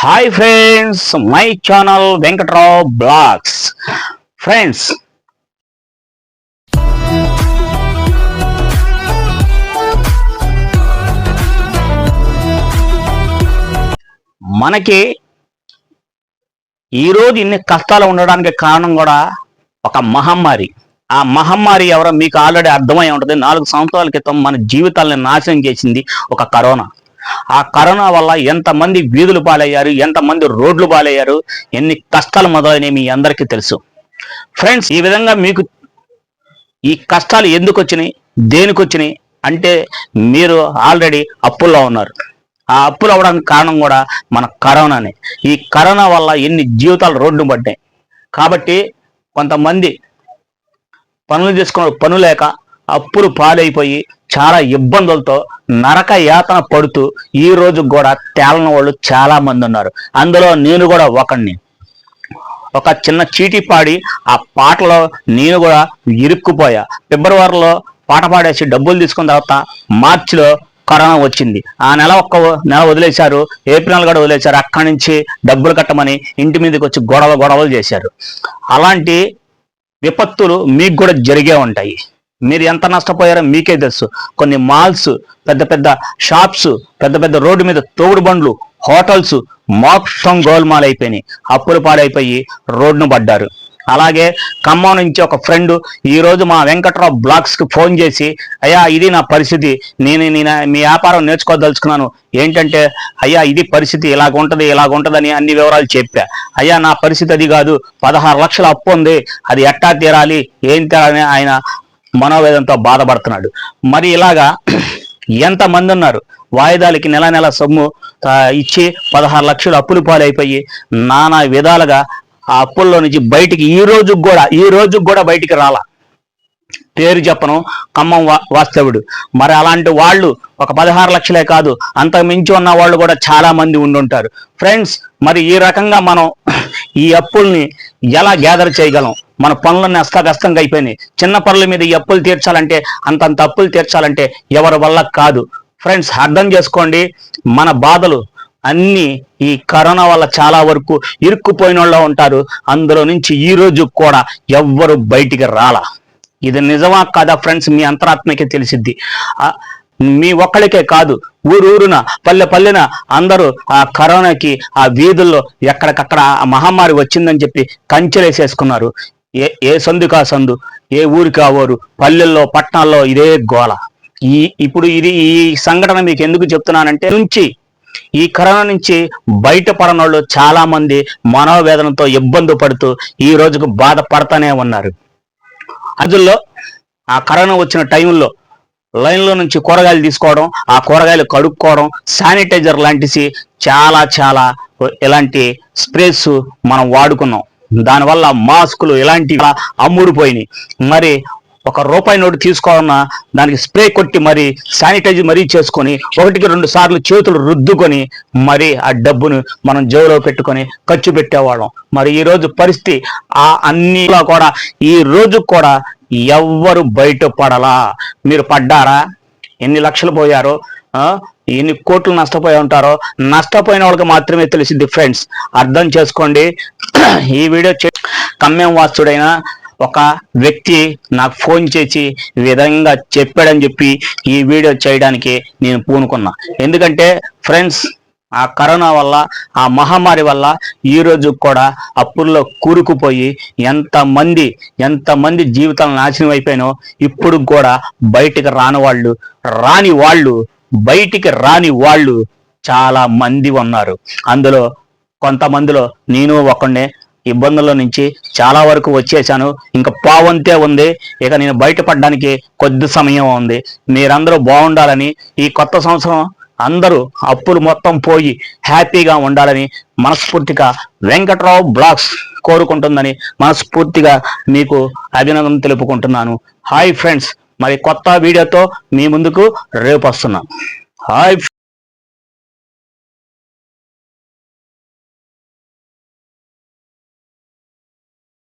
Hi friends, my channel Venkatrao blogs. Friends, మనకి ఈరోజు ఇన్ని కష్టాలు ఉండడానికి కారణం కూడా ఒక మహమ్మారి. ఆ మహమ్మారి ఎవరో మీకు ఆల్రెడీ అర్థమై ఉంటుంది. 4 సంవత్సరాల క్రితం మన జీవితాలను నాశనం చేసింది ఒక కరోనా. ఆ కరోనా వల్ల ఎంతమంది వీధులు పాలయ్యారు, ఎంతమంది రోడ్లు పాలయ్యారు, ఎన్ని కష్టాలు మొదలైనవి మీ అందరికీ తెలుసు. ఫ్రెండ్స్, ఈ విధంగా మీకు ఈ కష్టాలు ఎందుకు వచ్చినాయి, దేనికి వచ్చినాయి అంటే మీరు ఆల్రెడీ అప్పుల్లో ఉన్నారు. ఆ అప్పులు అవ్వడానికి కారణం కూడా మన కరోనానే. ఈ కరోనా వల్ల ఎన్ని జీవితాలు రోడ్డు పడ్డాయి. కాబట్టి కొంతమంది పనులు చేసుకున్న పనులు లేక అప్పులు పాలైపోయి చాలా ఇబ్బందులతో నరక యాతన పడుతూ ఈ రోజు కూడా తేలని వాళ్ళు చాలా మంది ఉన్నారు. అందులో నేను కూడా ఒకడిని. ఒక చిన్న చీటీ పాడి ఆ పాటలో నేను కూడా ఇరుక్కుపోయా. ఫిబ్రవరిలో పాట పాడేసి డబ్బులు తీసుకున్న తర్వాత మార్చిలో కరోనా వచ్చింది. ఆ ఒక్క నెల వదిలేశారు, ఏప్రిల్ కూడా వదిలేశారు. అక్కడి నుంచి డబ్బులు కట్టమని ఇంటి మీదకి వచ్చి గొడవలు చేశారు. అలాంటి విపత్తులు మీకు కూడా జరిగే ఉంటాయి. మీరు ఎంత నష్టపోయారో మీకే తెలుసు. కొన్ని మాల్స్, పెద్ద పెద్ద షాప్స్, పెద్ద పెద్ద రోడ్డు మీద తోగుడు బండ్లు, హోటల్స్ మొత్తం గోల్మాల్ అయిపోయినాయి. అప్పులు పాడైపోయి రోడ్డును పడ్డారు. అలాగే ఖమ్మం నుంచి ఒక ఫ్రెండ్ ఈరోజు మా వెంకట్రావు బ్లాగ్స్కి ఫోన్ చేసి, అయ్యా ఇది నా పరిస్థితి, నేను మీ వ్యాపారం నేర్చుకోదలుచుకున్నాను, ఏంటంటే అయ్యా ఇది పరిస్థితి ఇలాగుంటుందని అన్ని వివరాలు చెప్పా. అయ్యా నా పరిస్థితి అది కాదు, 16 లక్షల అప్పు ఉంది, అది ఎట్టా తీరాలి, ఏం తీరాలని ఆయన మనోవేదంతో బాధపడుతున్నాడు. మరి ఇలాగా ఎంతమంది ఉన్నారు. వాయిదాలకి నెల సొమ్ము ఇచ్చి 16 లక్షలు అప్పులు పాలైపోయి నానా విధాలుగా ఆ అప్పుల్లో నుంచి బయటికి ఈ రోజు కూడా బయటికి రాలా. పేరు చెప్పను, ఖమ్మం వాస్తవుడు. మరి అలాంటి వాళ్ళు ఒక 16 లక్షలే కాదు, అంతకు మించి ఉన్న వాళ్ళు కూడా చాలా మంది ఉండుంటారు. ఫ్రెండ్స్, మరి ఈ రకంగా మనం ఈ అప్పుల్ని ఎలా గ్యాదర్ చేయగలం? మన పనులన్నీ అస్తవ్యస్తంగా అయిపోయినాయి. చిన్న పనుల మీద ఈ అప్పులు తీర్చాలంటే, అంతంత అప్పులు తీర్చాలంటే ఎవరి వల్ల కాదు. ఫ్రెండ్స్, అర్థం చేసుకోండి, మన బాధలు అన్నీ ఈ కరోనా వల్ల చాలా వరకు ఇరుక్కుపోయిన వాళ్ళు ఉంటారు. అందులో నుంచి ఈ రోజు కూడా ఎవ్వరు బయటికి రాలా. ఇది నిజమా కాదా ఫ్రెండ్స్, మీ అంతరాత్మకే తెలిసిద్ది. మీ ఒక్కడికే కాదు, ఊరున పల్లెన అందరూ ఆ కరోనాకి ఆ వీధుల్లో ఎక్కడికక్కడ ఆ మహమ్మారి వచ్చిందని చెప్పి కంచెలేసేసుకున్నారు. ఏ సందుకా సందు, ఏ ఊరికి ఆ ఊరు, పల్లెల్లో పట్టణాల్లో ఇదే గోల. ఇప్పుడు ఈ సంఘటన మీకు ఎందుకు చెప్తున్నానంటే, ఈ కరోనా నుంచి బయటపడని వాళ్ళు చాలా మంది మనోవేదనతో ఇబ్బంది పడుతూ ఈ రోజుకు బాధపడతానే ఉన్నారు. అందులో ఆ కరోనా వచ్చిన టైంలో లైన్లో నుంచి కూరగాయలు తీసుకోవడం, ఆ కూరగాయలు కడుక్కోవడం, శానిటైజర్ లాంటివి చాలా ఇలాంటి స్ప్రేస్ మనం వాడుకున్నాం. దానివల్ల మాస్కులు ఇలాంటివి అమ్ముడుపోయినాయి. మరి ₹1 నోటు తీసుకోవాలన్నా దానికి స్ప్రే కొట్టి మరి శానిటైజర్ మరీ చేసుకొని 1-2 సార్లు చేతులు రుద్దుకొని మరి ఆ డబ్బును మనం జేబులో పెట్టుకొని ఖర్చు పెట్టేవాళ్ళం. మరి ఈ రోజు పరిస్థితి అన్నిలో కూడా ఈ రోజు కూడా ఎవ్వరు బయటపడలా. మీరు పడ్డారా? ఎన్ని లక్షలు పోయారో, ఎన్ని కోట్లు నష్టపోయి ఉంటారో నష్టపోయిన వాళ్ళకి మాత్రమే తెలిసింది. ఫ్రెండ్స్, అర్థం చేసుకోండి. ఈ వీడియో ఖమ్మం వాస్తుడైన ఒక వ్యక్తి నాకు ఫోన్ చేసి ఈ విధంగా చెప్పాడని చెప్పి ఈ వీడియో చేయడానికి నేను పూనుకున్నా. ఎందుకంటే ఫ్రెండ్స్, ఆ కరోనా వల్ల, ఆ మహమ్మారి వల్ల ఈ రోజు కూడా అప్పుల్లో కూరుకుపోయి ఎంతమంది జీవితాలు నాశనం అయిపోయినో ఇప్పుడు కూడా బయటికి రాని వాళ్ళు చాలా మంది ఉన్నారు. అందులో కొంతమందిలో నేను ఒకనే ఇబ్బందుల నుంచి చాలా వరకు వచ్చేసాను. ఇంకా పావంతే ఉంది. ఇక నేను బయటపడడానికి కొద్ది సమయం ఉంది. మీరందరూ బాగుండాలని, ఈ కొత్త సంవత్సరం అందరూ అప్పులు మొత్తం పోయి హ్యాపీగా ఉండాలని మనస్ఫూర్తిగా వెంకట్రావు బ్లాగ్స్ కోరుకుంటుందని మనస్ఫూర్తిగా మీకు అభినందన తెలుపుకుంటున్నాను. హాయ్ ఫ్రెండ్స్, మరి కొత్త వీడియోతో మీ ముందుకు రేపు వస్తున్నాను. హాయ్.